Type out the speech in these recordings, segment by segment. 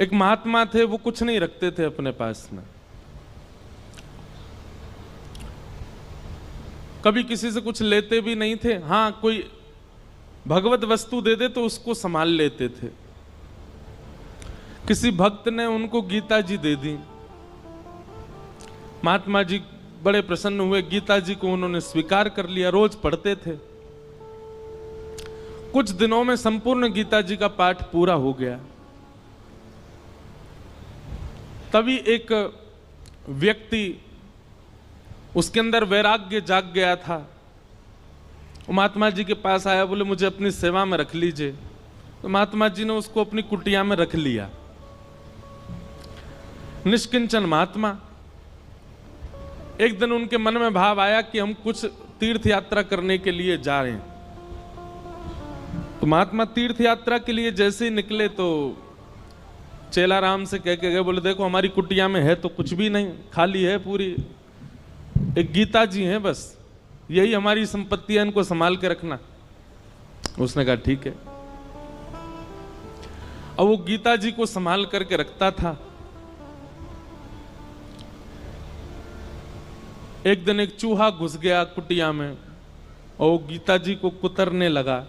एक महात्मा थे, वो कुछ नहीं रखते थे अपने पास में, कभी किसी से कुछ लेते भी नहीं थे। हाँ, कोई भगवत वस्तु दे दे तो उसको संभाल लेते थे। किसी भक्त ने उनको गीता जी दे दी, महात्मा जी बड़े प्रसन्न हुए, गीता जी को उन्होंने स्वीकार कर लिया, रोज पढ़ते थे। कुछ दिनों में संपूर्ण गीता जी का पाठ पूरा हो गया। तभी एक व्यक्ति, उसके अंदर वैराग्य जाग गया था, वो महात्मा जी के पास आया, बोले मुझे अपनी सेवा में रख लीजिए। तो महात्मा जी ने उसको अपनी कुटिया में रख लिया। निष्किंचन महात्मा। एक दिन उनके मन में भाव आया कि हम कुछ तीर्थ यात्रा करने के लिए जा रहे हैं। तो महात्मा तीर्थ यात्रा के लिए जैसे ही निकले तो चेला राम से कह के गए, बोले देखो हमारी कुटिया में है तो कुछ भी नहीं, खाली है पूरी, एक गीता जी हैं बस, यही हमारी संपत्ति है, इनको संभाल के रखना। उसने कहा ठीक है। अब वो गीता जी को संभाल करके रखता था। एक दिन एक चूहा घुस गया कुटिया में और वो गीता जी को कुतरने लगा।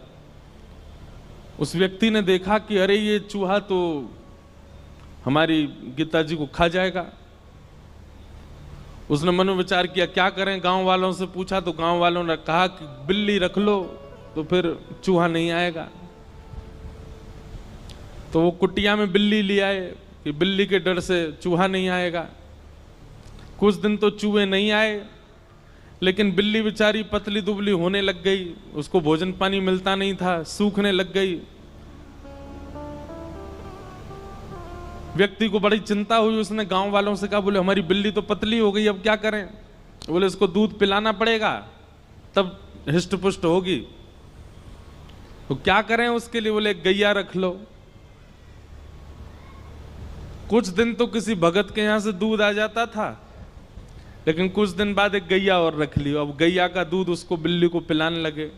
उस व्यक्ति ने देखा कि अरे ये चूहा तो हमारी गीता जी को खा जाएगा। उसने मनोविचार किया क्या करें, गांव वालों से पूछा तो गांव वालों ने कहा कि बिल्ली रख लो तो फिर चूहा नहीं आएगा। तो वो कुटिया में बिल्ली ले आए कि बिल्ली के डर से चूहा नहीं आएगा। कुछ दिन तो चूहे नहीं आए, लेकिन बिल्ली बेचारी पतली दुबली होने लग गई, उसको भोजन पानी मिलता नहीं था, सूखने लग गई। व्यक्ति को बड़ी चिंता हुई, उसने गांव वालों से कहा, बोले हमारी बिल्ली तो पतली हो गई, अब क्या करें? बोले इसको दूध पिलाना पड़ेगा तब हिष्ट पुष्ट होगी। तो क्या करें उसके लिए? बोले गैया रख लो। कुछ दिन तो किसी भगत के यहां से दूध आ जाता था, लेकिन कुछ दिन बाद एक गैया और रख ली। अब गैया का दूध उसको बिल्ली को पिलाने लगे।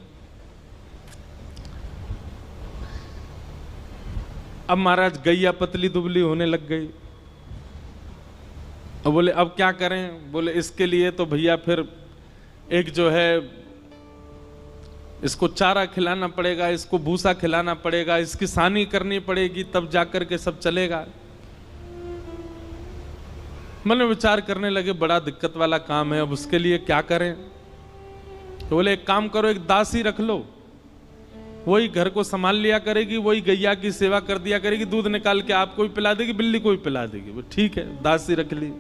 अब महाराज गैया पतली दुबली होने लग गई। अब बोले अब क्या करें? बोले इसके लिए तो भैया फिर एक जो है इसको चारा खिलाना पड़ेगा, इसको भूसा खिलाना पड़ेगा, इसकी सानी करनी पड़ेगी, तब जाकर के सब चलेगा। मन में विचार करने लगे बड़ा दिक्कत वाला काम है, अब उसके लिए क्या करें? तो बोले एक काम करो, एक दासी रख लो, वही घर को संभाल लिया करेगी, वही गैया की सेवा कर दिया करेगी, दूध निकाल के आपको भी पिला देगी, बिल्ली को भी पिला देगी। वो ठीक है, दासी रख ली।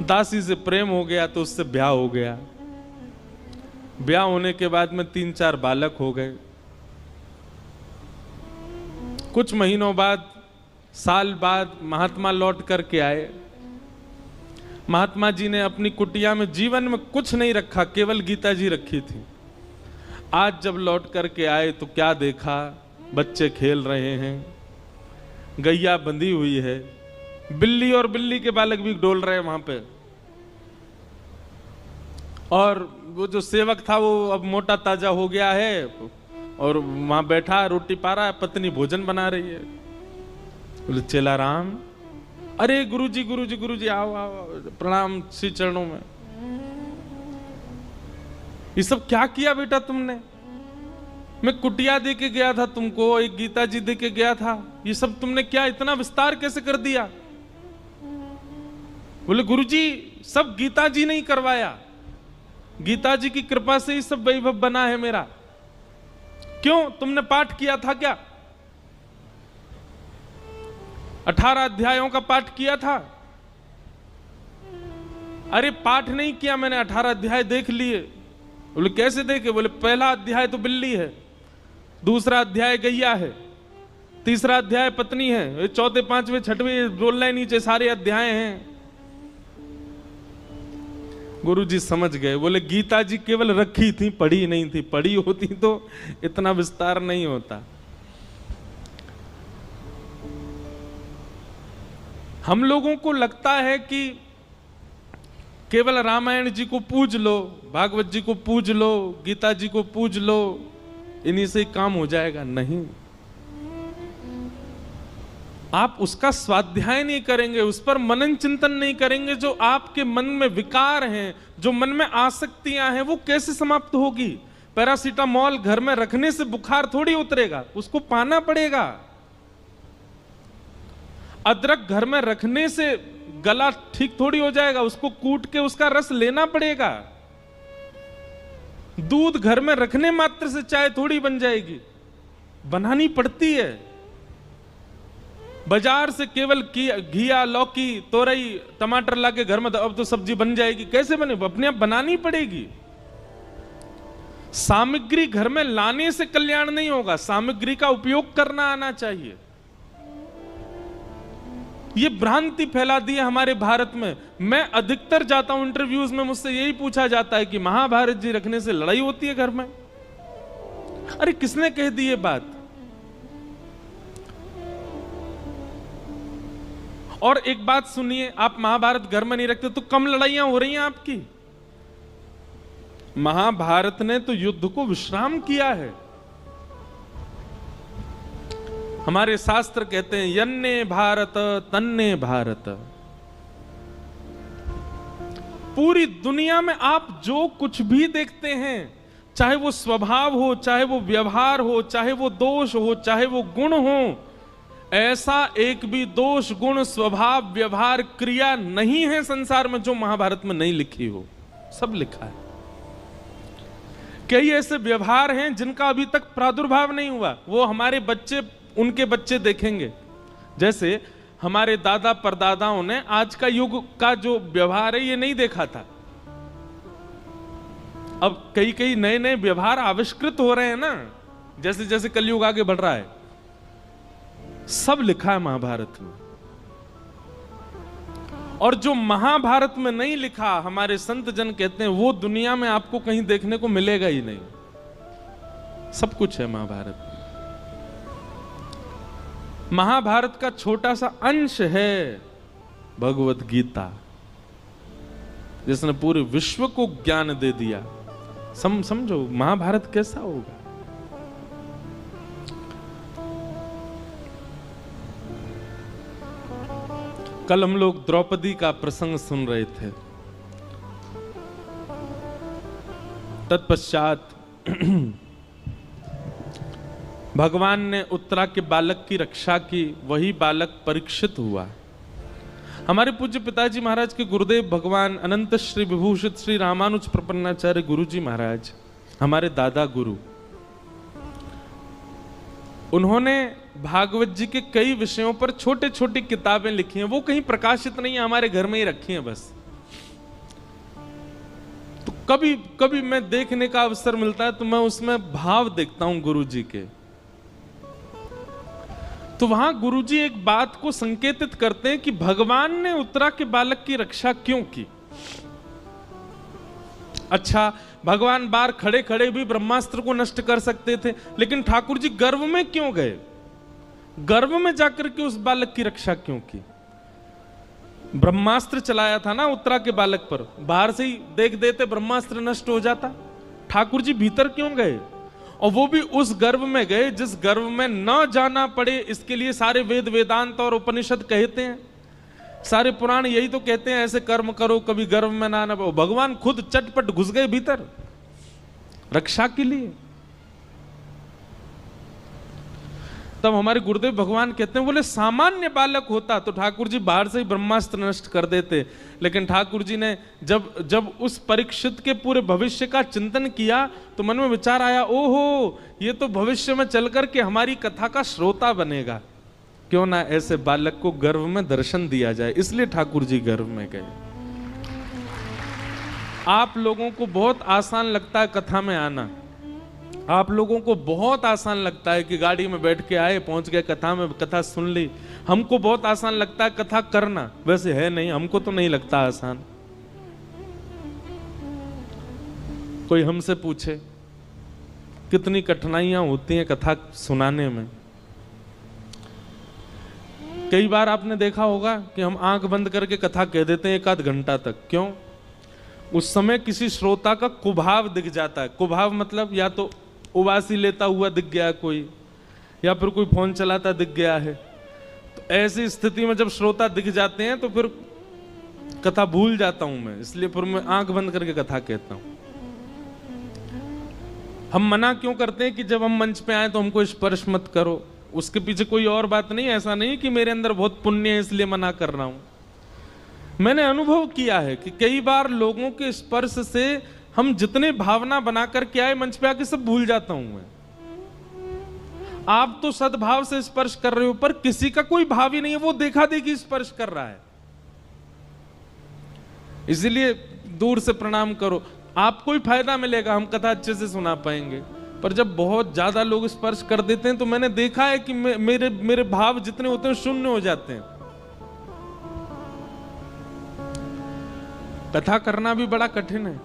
दासी से प्रेम हो गया तो उससे ब्याह हो गया। ब्याह होने के बाद में 3-4 बालक हो गए। कुछ महीनों बाद, साल बाद महात्मा लौट करके आए। महात्मा जी ने अपनी कुटिया में जीवन में कुछ नहीं रखा, केवल गीता जी रखी थी। आज जब लौट करके आए तो क्या देखा? बच्चे खेल रहे हैं, गैया बंधी हुई है, बिल्ली और बिल्ली के बालक भी डोल रहे हैं वहां पे। और वो जो सेवक था वो अब मोटा ताजा हो गया है और वहां बैठा रोटी पा रहा है, पत्नी भोजन बना रही है। बोले चेला राम, अरे गुरुजी गुरुजी गुरुजी आओ आओ, प्रणाम श्री चरणों में। ये सब क्या किया बेटा तुमने? मैं कुटिया दे के गया था तुमको, एक गीता जी दे के गया था, ये सब तुमने क्या इतना विस्तार कैसे कर दिया? बोले गुरुजी सब गीता जी ने ही करवाया, गीता जी की कृपा से ही सब वैभव बना है मेरा। क्यों, तुमने पाठ किया था क्या? 18 अध्यायों का पाठ किया था? अरे पाठ नहीं किया मैंने, 18 अध्याय देख लिए। बोले कैसे देखे? बोले पहला अध्याय तो बिल्ली है, दूसरा अध्याय गैया है, तीसरा अध्याय पत्नी है, चौथे पांचवें छठवें रोल लाइन नीचे सारे अध्याय हैं। गुरुजी समझ गए। बोले गीता जी केवल रखी थी, पढ़ी नहीं थी, पढ़ी होती तो इतना विस्तार नहीं होता। हम लोगों को लगता है कि केवल रामायण जी को पूज लो, भागवत जी को पूज लो, गीता जी को पूज लो, इन्हीं से काम हो जाएगा। नहीं, आप उसका स्वाध्याय नहीं करेंगे, उस पर मनन चिंतन नहीं करेंगे, जो आपके मन में विकार हैं, जो मन में आसक्तियां हैं, वो कैसे समाप्त होगी? पैरासीटामोल घर में रखने से बुखार थोड़ी उतरेगा, उसको पाना पड़ेगा। अदरक घर में रखने से गला ठीक थोड़ी हो जाएगा, उसको कूट के उसका रस लेना पड़ेगा। दूध घर में रखने मात्र से चाय थोड़ी बन जाएगी, बनानी पड़ती है। बाजार से केवल घिया, लौकी, तोरई, टमाटर लाके घर में अब तो सब्जी बन जाएगी, कैसे बने? अपने आप बनानी पड़ेगी। सामग्री घर में लाने से कल्याण नहीं होगा, सामग्री का उपयोग करना आना चाहिए। ये भ्रांति फैला दी है हमारे भारत में। मैं अधिकतर जाता हूं इंटरव्यूज में, मुझसे यही पूछा जाता है कि महाभारत जी रखने से लड़ाई होती है घर में। अरे किसने कह दी ये बात? और एक बात सुनिए, आप महाभारत घर में नहीं रखते तो कम लड़ाइयां हो रही हैं आपकी। महाभारत ने तो युद्ध को विश्राम किया है। हमारे शास्त्र कहते हैं यन्ने भारत तन्ने भारत। पूरी दुनिया में आप जो कुछ भी देखते हैं, चाहे वो स्वभाव हो, चाहे वो व्यवहार हो, चाहे वो दोष हो, चाहे वो गुण हो, ऐसा एक भी दोष, गुण, स्वभाव, व्यवहार, क्रिया नहीं है संसार में जो महाभारत में नहीं लिखी हो। सब लिखा है। कई ऐसे व्यवहार हैं जिनका अभी तक प्रादुर्भाव नहीं हुआ, वो हमारे बच्चे, उनके बच्चे देखेंगे। जैसे हमारे दादा परदादाओं ने आज का युग का जो व्यवहार है ये नहीं देखा था। अब कई कई नए नए व्यवहार आविष्कृत हो रहे हैं ना, जैसे जैसे कलयुग आगे बढ़ रहा है। सब लिखा है महाभारत में। और जो महाभारत में नहीं लिखा, हमारे संत जन कहते हैं वो दुनिया में आपको कहीं देखने को मिलेगा ही नहीं। सब कुछ है महाभारत में। महाभारत का छोटा सा अंश है भगवत गीता, जिसने पूरे विश्व को ज्ञान दे दिया। समझो महाभारत कैसा होगा। कल हम लोग द्रौपदी का प्रसंग सुन रहे थे। तत्पश्चात भगवान ने उत्तरा के बालक की रक्षा की। वही बालक परीक्षित हुआ। हमारे पूज्य पिताजी महाराज के गुरुदेव भगवान अनंत श्री विभूषित श्री रामानुज प्रपन्नाचार्य गुरु जी महाराज, हमारे दादा गुरु, उन्होंने भागवत जी के कई विषयों पर छोटे छोटी किताबें लिखी हैं। वो कहीं प्रकाशित नहीं है, हमारे घर में ही रखी हैं बस। तो कभी कभी मैं देखने का अवसर मिलता है तो मैं उसमें भाव देखता हूं गुरु जी के। तो वहां गुरुजी एक बात को संकेतित करते हैं कि भगवान ने उत्तरा के बालक की रक्षा क्यों की। अच्छा, भगवान बाहर खड़े खड़े भी ब्रह्मास्त्र को नष्ट कर सकते थे, लेकिन ठाकुर जी गर्भ में क्यों गए? गर्भ में जाकर के उस बालक की रक्षा क्यों की? ब्रह्मास्त्र चलाया था ना उत्तरा के बालक पर, बाहर से ही देख देते ब्रह्मास्त्र नष्ट हो जाता। ठाकुर जी भीतर क्यों गए? और वो भी उस गर्भ में गए जिस गर्भ में न जाना पड़े। इसके लिए सारे वेद, वेदांत और उपनिषद कहते हैं, सारे पुराण यही तो कहते हैं, ऐसे कर्म करो कभी गर्भ में ना पड़ो। भगवान खुद चटपट घुस गए भीतर रक्षा के लिए। तब हमारे गुरुदेव भगवान कहते हैं, बोले सामान्य बालक होता तो ठाकुर जी बाहर से ही ब्रह्मास्त्र नष्ट कर देते, लेकिन ठाकुर जी ने जब उस परीक्षित के पूरे भविष्य का चिंतन किया तो मन में विचार आया, ओहो ये तो भविष्य में चलकर के हमारी कथा का श्रोता बनेगा, क्यों ना ऐसे बालक को गर्भ में दर्शन दिया जाए। इसलिए ठाकुर जी गर्भ में गए। आप लोगों को बहुत आसान लगता है कथा में आना, आप लोगों को बहुत आसान लगता है कि गाड़ी में बैठ के आए, पहुंच गए कथा में, कथा सुन ली। हमको बहुत आसान लगता है कथा करना, वैसे है नहीं, हमको तो नहीं लगता आसान। कोई हमसे पूछे कितनी कठिनाइयां होती हैं कथा सुनाने में। कई बार आपने देखा होगा कि हम आंख बंद करके कथा कह देते हैं 1 आध घंटा तक। क्यों? उस समय किसी श्रोता का कुभाव दिख जाता है। कुभाव मतलब या तो उबासी लेता हुआ दिख गया कोई, या फिर कोई फोन चलाता दिख गया है, तो ऐसी स्थिति में जब श्रोता दिख जाते हैं तो फिर कथा भूल जाता हूं मैं, इसलिए फिर मैं आंख बंद करके कथा कहता हूं। हम मना क्यों करते हैं कि जब हम मंच पे आए तो हमको स्पर्श मत करो, उसके पीछे कोई और बात नहीं, ऐसा नहीं कि मेरे अंदर बहुत पुण्य है इसलिए मना कर रहा हूं। मैंने अनुभव किया है कि कई बार लोगों के स्पर्श से हम जितने भावना बना करके आए मंच पे आके सब भूल जाता हूं मैं। आप तो सद्भाव से स्पर्श कर रहे हो, पर किसी का कोई भाव ही नहीं है, वो देखा देखी स्पर्श कर रहा है, इसीलिए दूर से प्रणाम करो। आपको ही फायदा मिलेगा, हम कथा अच्छे से सुना पाएंगे। पर जब बहुत ज्यादा लोग स्पर्श कर देते हैं तो मैंने देखा है कि मेरे भाव जितने होते हैं शून्य हो जाते हैं। कथा करना भी बड़ा कठिन है,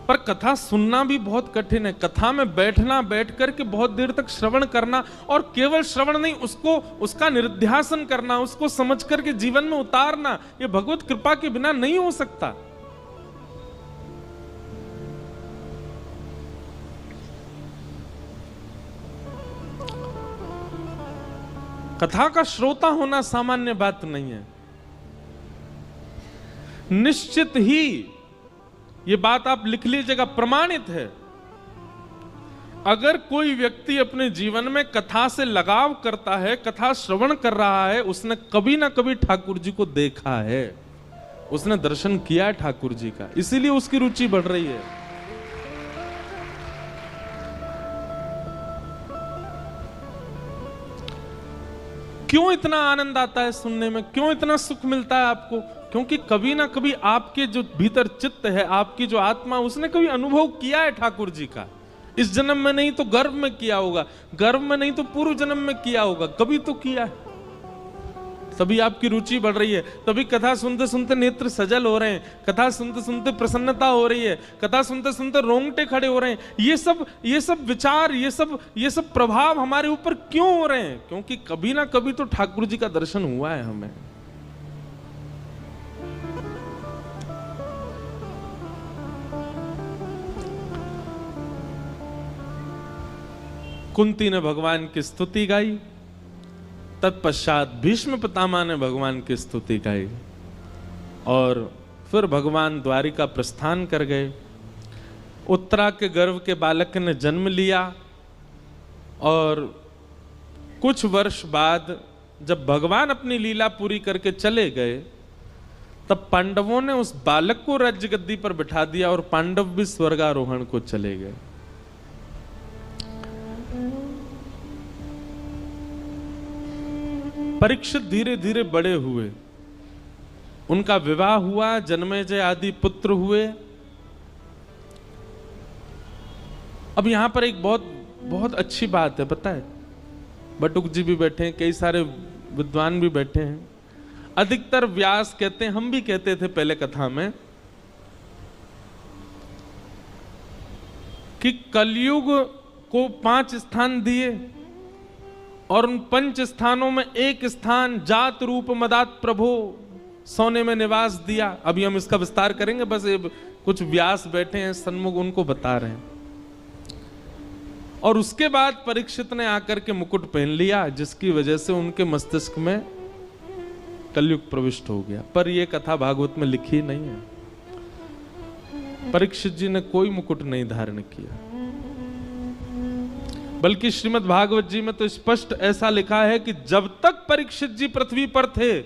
पर कथा सुनना भी बहुत कठिन है। कथा में बैठना, बैठ करके बहुत देर तक श्रवण करना, और केवल श्रवण नहीं, उसका निरुध्यासन करना, उसको समझ करके जीवन में उतारना, ये भगवत कृपा के बिना नहीं हो सकता। कथा का श्रोता होना सामान्य बात नहीं है। निश्चित ही ये बात आप लिख लीजिएगा, प्रमाणित है। अगर कोई व्यक्ति अपने जीवन में कथा से लगाव करता है, कथा श्रवण कर रहा है, उसने कभी ना कभी ठाकुर जी को देखा है, उसने दर्शन किया है ठाकुर जी का, इसीलिए उसकी रुचि बढ़ रही है। क्यों इतना आनंद आता है सुनने में, क्यों इतना सुख मिलता है आपको? क्योंकि कभी ना कभी आपके जो भीतर चित्त है, आपकी जो आत्मा, उसने कभी अनुभव किया है ठाकुर जी का। इस जन्म में नहीं तो गर्भ में किया होगा, गर्भ में नहीं तो पूर्व जन्म में किया होगा, कभी तो किया है। तभी आपकी रुचि बढ़ रही है, तभी कथा सुनते सुनते नेत्र सजल हो रहे हैं, कथा सुनते सुनते प्रसन्नता हो रही है, कथा सुनते सुनते रोंगटे खड़े हो रहे हैं। ये सब विचार, ये सब प्रभाव हमारे ऊपर क्यों हो रहे हैं? क्योंकि कभी ना कभी तो ठाकुर जी का दर्शन हुआ है हमें। कुंती ने भगवान की स्तुति गाई, तत्पश्चात भीष्म पितामह ने भगवान की स्तुति गाई, और फिर भगवान द्वारिका प्रस्थान कर गए। उत्तरा के गर्भ के बालक ने जन्म लिया, और कुछ वर्ष बाद जब भगवान अपनी लीला पूरी करके चले गए, तब पांडवों ने उस बालक को राज्य गद्दी पर बिठा दिया, और पांडव भी स्वर्गारोहण को चले गए। परीक्षित धीरे धीरे बड़े हुए, उनका विवाह हुआ, जन्मेजय आदि पुत्र हुए। अब यहां पर एक बहुत अच्छी बात है, पता है, बटुक जी भी बैठे हैं, कई सारे विद्वान भी बैठे हैं। अधिकतर व्यास कहते हैं, हम भी कहते थे पहले कथा में, कि कलयुग को 5 स्थान दिए, और उन 5 स्थानों में एक स्थान जात रूप मदात प्रभो सोने में निवास दिया। अभी हम इसका विस्तार करेंगे, बस कुछ व्यास बैठे हैं सन्मुख, उनको बता रहे हैं। और उसके बाद परीक्षित ने आकर के मुकुट पहन लिया, जिसकी वजह से उनके मस्तिष्क में कलयुग प्रविष्ट हो गया। पर यह कथा भागवत में लिखी नहीं है। परीक्षित जी ने कोई मुकुट नहीं धारण किया, बल्कि श्रीमद् भागवत जी में तो स्पष्ट ऐसा लिखा है कि जब तक परीक्षित जी पृथ्वी पर थे,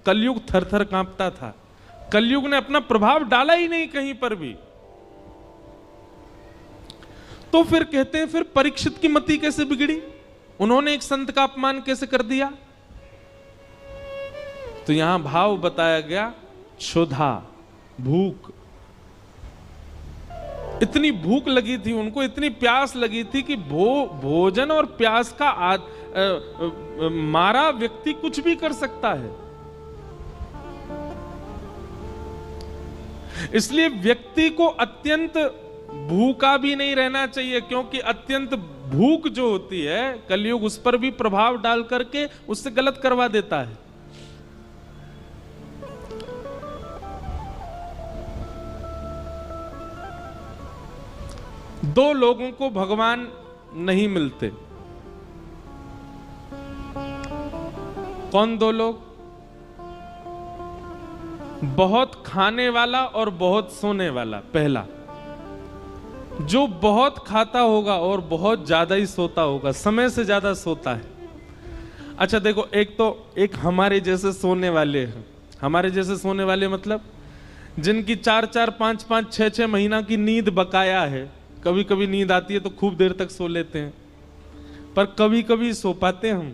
कलयुग थरथर कांपता था। कलयुग ने अपना प्रभाव डाला ही नहीं कहीं पर भी। तो फिर कहते हैं, फिर परीक्षित की मति कैसे बिगड़ी? उन्होंने एक संत का अपमान कैसे कर दिया? तो यहां भाव बताया गया, क्षुधा, भूख। इतनी भूख लगी थी उनको, इतनी प्यास लगी थी कि भोजन और प्यास का मारा व्यक्ति कुछ भी कर सकता है। इसलिए व्यक्ति को अत्यंत भूखा भी नहीं रहना चाहिए, क्योंकि अत्यंत भूख जो होती है, कलयुग उस पर भी प्रभाव डाल करके उससे गलत करवा देता है। दो लोगों को भगवान नहीं मिलते, कौन दो लोग? बहुत खाने वाला और बहुत सोने वाला। पहला, जो बहुत खाता होगा और बहुत ज्यादा ही सोता होगा, समय से ज्यादा सोता है। अच्छा देखो, एक हमारे जैसे सोने वाले हैं। हमारे जैसे सोने वाले मतलब जिनकी 4-4, 5-5, 6-6 महीना की नींद बकाया है। कभी कभी नींद आती है तो खूब देर तक सो लेते हैं, पर कभी कभी सो पाते हैं हम।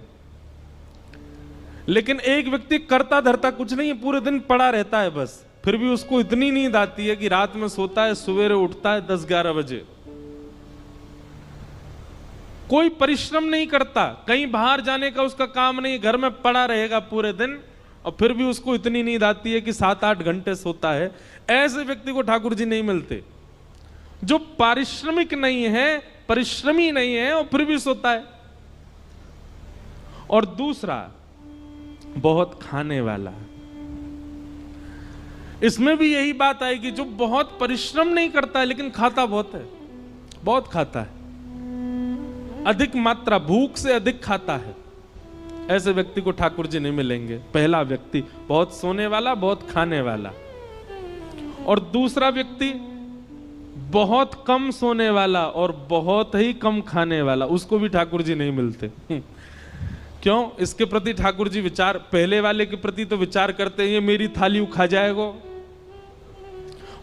लेकिन एक व्यक्ति करता धरता कुछ नहीं है, पूरे दिन पड़ा रहता है बस, फिर भी उसको इतनी नींद आती है कि रात में सोता है, सवेरे उठता है 10-11 बजे। कोई परिश्रम नहीं करता, कहीं बाहर जाने का उसका काम नहीं, घर में पड़ा रहेगा पूरे दिन, और फिर भी उसको इतनी नींद आती है कि 7-8 घंटे सोता है। ऐसे व्यक्ति को ठाकुर जी नहीं मिलते, जो पारिश्रमिक नहीं है, परिश्रमी नहीं है और फिर भी सोता है। और दूसरा, बहुत खाने वाला। इसमें भी यही बात आएगी, जो बहुत परिश्रम नहीं करता है लेकिन खाता बहुत है, बहुत खाता है, अधिक मात्रा, भूख से अधिक खाता है। ऐसे व्यक्ति को ठाकुर जी नहीं मिलेंगे। पहला व्यक्ति बहुत सोने वाला, बहुत खाने वाला। और दूसरा व्यक्ति बहुत कम सोने वाला और बहुत ही कम खाने वाला, उसको भी ठाकुर जी नहीं मिलते। क्यों? इसके प्रति ठाकुर जी विचार, पहले वाले के प्रति तो विचार करते हैं, ये मेरी थाली खा जाएगो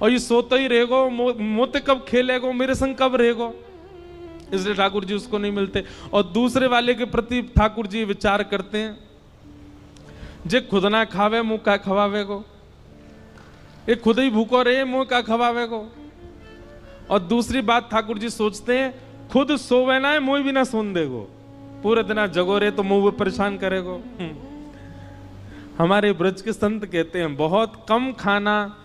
और ये सोता ही रहेगो, मोते कब खेलेगो, मेरे संग कब रहेगो, इसलिए ठाकुर जी उसको नहीं मिलते। और दूसरे वाले के प्रति ठाकुर जी विचार करते हैं, जे खुद ना खावे मुंह का खवावेगो, ये खुद ही भूखो रहे मुंह का खवावेगो। और दूसरी बात ठाकुर जी सोचते हैं, खुद सोवे ना है मुंह भी ना सोन देगो, पूरे दिन जगो रहे तो मुंह परेशान करेगो। हमारे ब्रज के संत कहते हैं, बहुत कम खाना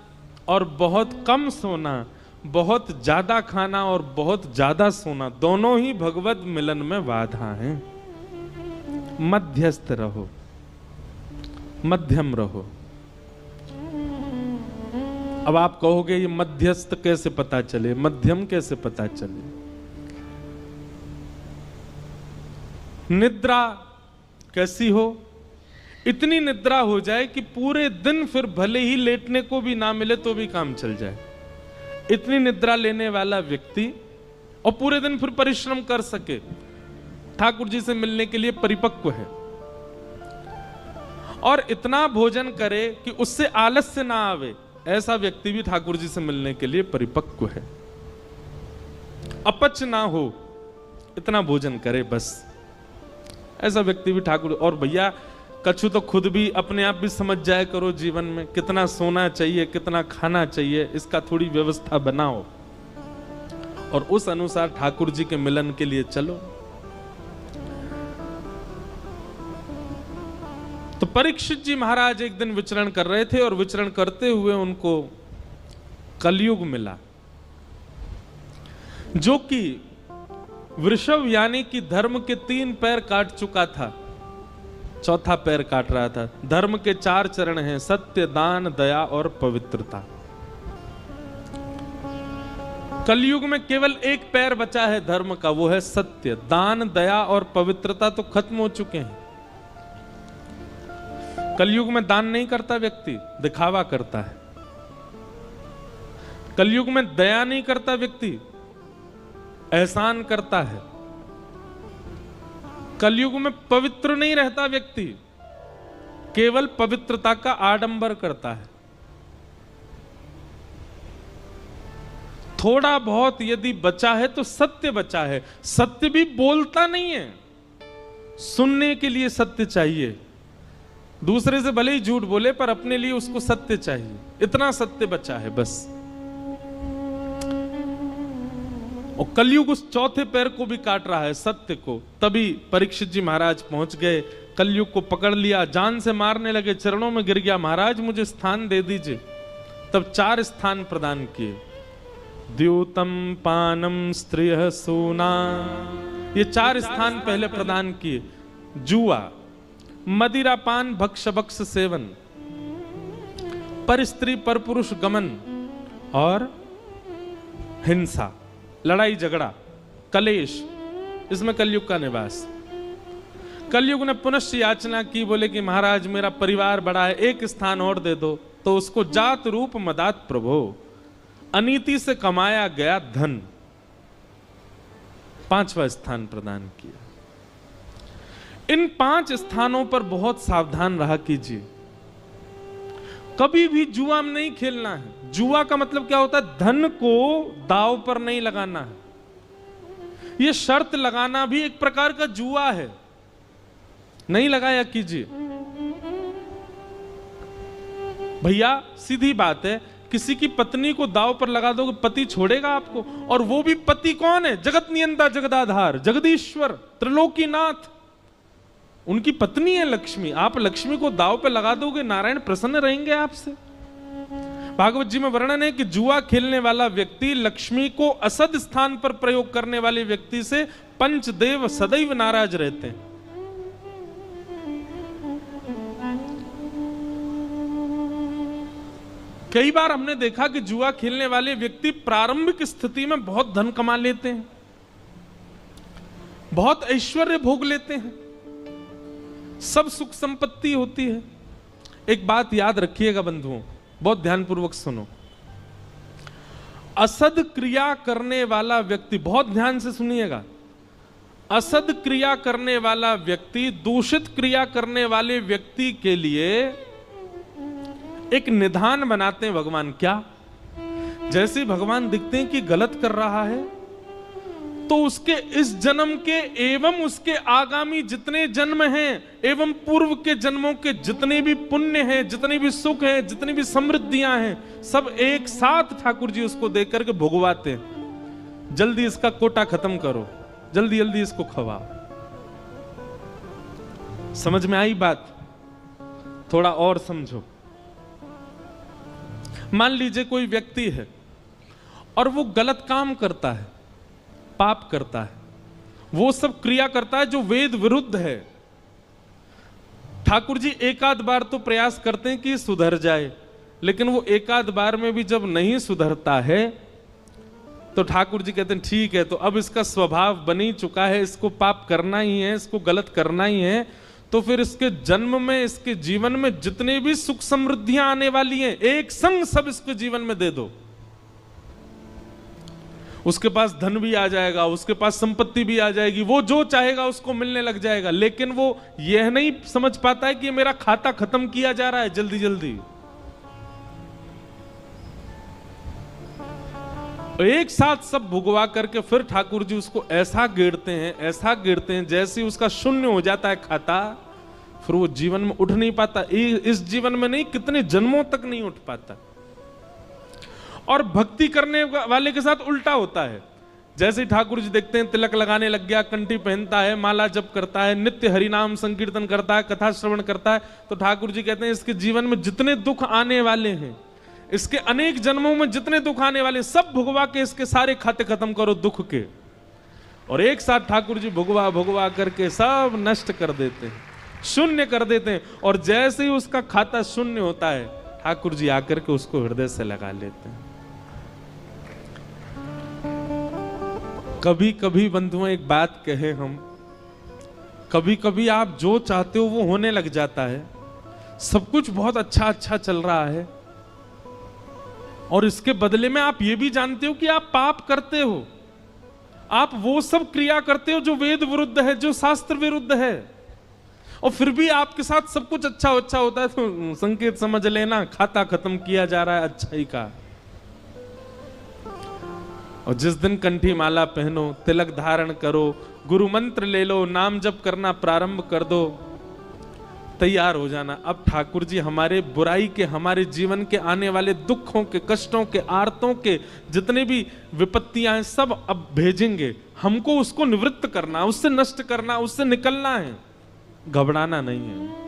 और बहुत कम सोना, बहुत ज्यादा खाना और बहुत ज्यादा सोना, दोनों ही भगवत मिलन में बाधा हैं। मध्यस्थ रहो, मध्यम रहो। अब आप कहोगे ये मध्यस्थ कैसे पता चले, मध्यम कैसे पता चले? निद्रा कैसी हो? इतनी निद्रा हो जाए कि पूरे दिन फिर भले ही लेटने को भी ना मिले तो भी काम चल जाए, इतनी निद्रा लेने वाला व्यक्ति, और पूरे दिन फिर परिश्रम कर सके, ठाकुर जी से मिलने के लिए परिपक्व है। और इतना भोजन करे कि उससे आलस्य ना आवे, ऐसा व्यक्ति भी ठाकुर जी से मिलने के लिए परिपक्व है। अपच ना हो, इतना भोजन करे बस, ऐसा व्यक्ति भी ठाकुर। और भैया कछु तो खुद भी अपने आप भी समझ जाया करो, जीवन में कितना सोना चाहिए, कितना खाना चाहिए, इसका थोड़ी व्यवस्था बनाओ और उस अनुसार ठाकुर जी के मिलन के लिए चलो। तो परीक्षित जी महाराज एक दिन विचरण कर रहे थे और विचरण करते हुए उनको कलयुग मिला, जो कि वृषभ यानी कि धर्म के 3 पैर काट चुका था, चौथा पैर काट रहा था। धर्म के 4 चरण हैं, सत्य, दान, दया और पवित्रता। कलयुग में केवल एक पैर बचा है धर्म का, वो है सत्य। दान, दया और पवित्रता तो खत्म हो चुके हैं। कलयुग में दान नहीं करता व्यक्ति, दिखावा करता है। कलयुग में दया नहीं करता व्यक्ति, एहसान करता है। कलयुग में पवित्र नहीं रहता व्यक्ति, केवल पवित्रता का आडंबर करता है। थोड़ा बहुत यदि बचा है तो सत्य बचा है। सत्य भी बोलता नहीं है, सुनने के लिए सत्य चाहिए। दूसरे से भले ही झूठ बोले पर अपने लिए उसको सत्य चाहिए, इतना सत्य बचा है बस। और कलयुग उस चौथे पैर को भी काट रहा है, सत्य को। तभी परीक्षित जी महाराज पहुंच गए, कलयुग को पकड़ लिया, जान से मारने लगे, चरणों में गिर गया, महाराज मुझे स्थान दे दीजिए। तब 4 स्थान प्रदान किए, द्यूतम, पानम, स्त्रियः, सूना, ये 4 स्थान पहले प्रदान किए। जुआ, मदिरा पान, भक्ष भक्ष सेवन, पर स्त्री पर पुरुष गमन और हिंसा, लड़ाई झगड़ा, कलेश, इसमें कलयुग का निवास। कलयुग ने पुनश्च याचना की, बोले कि महाराज मेरा परिवार बड़ा है, एक स्थान और दे दो। तो उसको जात रूप मदात प्रभो, अनीति से कमाया गया धन, 5वां स्थान प्रदान किया। इन 5 स्थानों पर बहुत सावधान रहा कीजिए। कभी भी जुआ में नहीं खेलना है। जुआ का मतलब क्या होता है? धन को दांव पर नहीं लगाना है। यह शर्त लगाना भी एक प्रकार का जुआ है, नहीं लगाया कीजिए भैया। सीधी बात है, किसी की पत्नी को दांव पर लगा दोगे, पति छोड़ेगा आपको। और वो भी पति कौन है? जगत नियंता, जगदाधार, जगदीश्वर, त्रिलोकीनाथ, उनकी पत्नी है लक्ष्मी। आप लक्ष्मी को दांव पे लगा दोगे, नारायण प्रसन्न रहेंगे आपसे। भागवत जी में वर्णन है कि जुआ खेलने वाला व्यक्ति लक्ष्मी को असद स्थान पर प्रयोग करने वाले व्यक्ति से पंचदेव सदैव नाराज रहते हैं। कई बार हमने देखा कि जुआ खेलने वाले व्यक्ति प्रारंभिक स्थिति में बहुत धन कमा लेते हैं, बहुत ऐश्वर्य भोग लेते हैं, सब सुख संपत्ति होती है। एक बात याद रखिएगा बंधुओं, बहुत ध्यानपूर्वक सुनो। असद क्रिया करने वाला व्यक्ति, बहुत ध्यान से सुनिएगा, असद क्रिया करने वाला व्यक्ति दूषित क्रिया करने वाले व्यक्ति के लिए एक निधान बनाते हैं भगवान। क्या? जैसे भगवान दिखते हैं कि गलत कर रहा है, तो उसके इस जन्म के एवं उसके आगामी जितने जन्म हैं एवं पूर्व के जन्मों के जितने भी पुण्य हैं, जितने भी सुख हैं, जितनी भी समृद्धियां हैं, सब एक साथ ठाकुर जी उसको देख करके भुगवाते हैं। जल्दी इसका कोटा खत्म करो, जल्दी जल्दी इसको खवाओ। समझ में आई बात? थोड़ा और समझो। मान लीजिए कोई व्यक्ति है और वो गलत काम करता है, पाप करता है, वो सब क्रिया करता है जो वेद विरुद्ध है। ठाकुर जी एक आध बार तो प्रयास करते हैं कि सुधर जाए, लेकिन वो एक आध बार में भी जब नहीं सुधरता है तो ठाकुर जी कहते हैं ठीक है, तो अब इसका स्वभाव बन ही चुका है, इसको पाप करना ही है, इसको गलत करना ही है, तो फिर इसके जन्म में, इसके जीवन में जितने भी सुख समृद्धियां आने वाली हैं, एक संग सब इसके जीवन में दे दो। उसके पास धन भी आ जाएगा, उसके पास संपत्ति भी आ जाएगी, वो जो चाहेगा उसको मिलने लग जाएगा। लेकिन वो यह नहीं समझ पाता है कि मेरा खाता खत्म किया जा रहा है जल्दी जल्दी। एक साथ सब भुगवा करके फिर ठाकुर जी उसको ऐसा गिरते हैं, ऐसा गिरते हैं, जैसे उसका शून्य हो जाता है खाता, फिर वो जीवन में उठ नहीं पाता। इस जीवन में नहीं, कितने जन्मों तक नहीं उठ पाता। और भक्ति करने वाले के साथ उल्टा होता है। जैसे ठाकुर जी देखते हैं तिलक लगाने लग गया, कंठी पहनता है, माला जप करता है, नित्य हरिनाम संकीर्तन करता है, कथा श्रवण करता है, तो ठाकुर जी कहते हैं इसके जीवन में जितने दुख आने वाले हैं, इसके अनेक जन्मों में जितने दुख आने वाले, सब भुगवा के इसके सारे खाते खत्म करो दुख के। और एक साथ ठाकुर जी भुगवा भुगवा करके सब नष्ट कर देते हैं, शून्य कर देते हैं। और जैसे ही उसका खाता शून्य होता है, ठाकुर जी आकर के उसको हृदय से लगा लेते हैं। कभी कभी बंधुओं एक बात कहे हम, कभी कभी आप जो चाहते हो वो होने लग जाता है, सब कुछ बहुत अच्छा अच्छा चल रहा है, और इसके बदले में आप ये भी जानते हो कि आप पाप करते हो, आप वो सब क्रिया करते हो जो वेद विरुद्ध है, जो शास्त्र विरुद्ध है, और फिर भी आपके साथ सब कुछ अच्छा होता है, तो संकेत समझ लेना खाता खत्म किया जा रहा है अच्छाई का। और जिस दिन कंठी माला पहनो, तिलक धारण करो, गुरु मंत्र ले लो, नाम जप करना प्रारंभ कर दो, तैयार हो जाना। अब ठाकुर जी हमारे बुराई के, हमारे जीवन के आने वाले दुखों के, कष्टों के, आर्तों के जितने भी विपत्तियां हैं सब अब भेजेंगे। हमको उसको निवृत्त करना, उससे नष्ट करना, उससे निकलना है, घबराना नहीं है।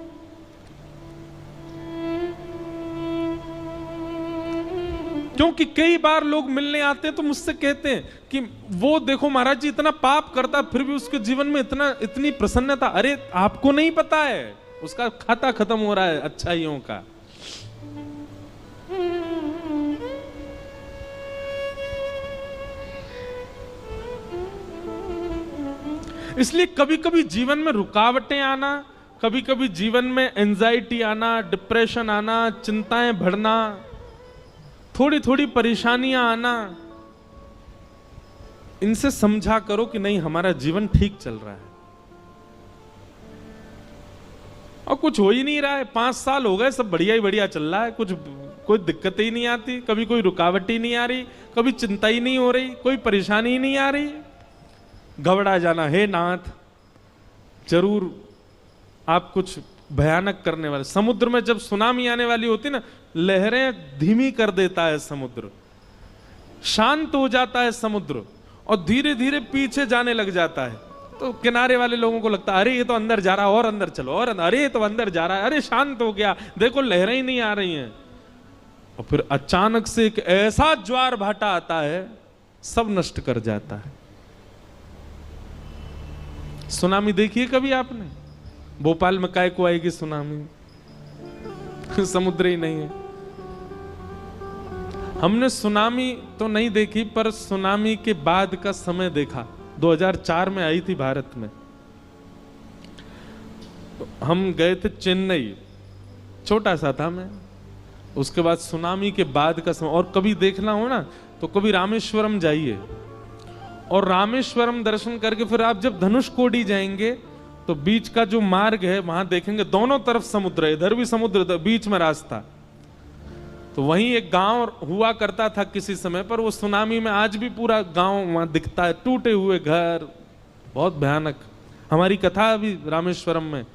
क्योंकि कई बार लोग मिलने आते हैं तो मुझसे कहते हैं कि वो देखो महाराज जी इतना पाप करता फिर भी उसके जीवन में इतनी प्रसन्नता। अरे आपको नहीं पता है, उसका खाता खत्म हो रहा है अच्छाइयों का। इसलिए कभी कभी जीवन में रुकावटें आना, कभी कभी जीवन में एंजाइटी आना, डिप्रेशन आना, चिंताएं बढ़ना, थोड़ी थोड़ी परेशानियां आना, इनसे समझा करो कि नहीं हमारा जीवन ठीक चल रहा है और कुछ हो ही नहीं रहा है। 5 साल हो गए, सब बढ़िया ही बढ़िया चल रहा है, कुछ कोई दिक्कत ही नहीं आती, कभी कोई रुकावट ही नहीं आ रही, कभी चिंता ही नहीं हो रही, कोई परेशानी ही नहीं आ रही। घबरा जाना, हे नाथ जरूर आप कुछ भयानक करने वाले। समुद्र में जब सुनामी आने वाली होती ना, लहरें धीमी कर देता है समुद्र, शांत हो जाता है समुद्र और धीरे धीरे पीछे जाने लग जाता है। तो किनारे वाले लोगों को लगता है अरे ये तो अंदर जा रहा है, और अंदर चलो, और अरे ये तो अंदर जा रहा है, अरे शांत हो गया, देखो लहरें ही नहीं आ रही हैं। और फिर अचानक से एक ऐसा ज्वार भाटा आता है, सब नष्ट कर जाता है। सुनामी देखिए कभी आपने? भोपाल में काय को आएगी सुनामी, समुद्र ही नहीं है। हमने सुनामी तो नहीं देखी, पर सुनामी के बाद का समय देखा। 2004 में आई थी भारत में। हम गए थे चेन्नई, छोटा सा था मैं। उसके बाद सुनामी के बाद का समय, और कभी देखना हो ना तो कभी रामेश्वरम जाइए, और रामेश्वरम दर्शन करके फिर आप जब धनुषकोडी जाएंगे तो बीच का जो मार्ग है वहां देखेंगे दोनों तरफ समुद्र है, इधर भी समुद्र, बीच में रास्ता। तो वहीं एक गांव हुआ करता था किसी समय पर, वो सुनामी में आज भी पूरा गांव वहां दिखता है, टूटे हुए घर, बहुत भयानक। हमारी कथा अभी रामेश्वरम में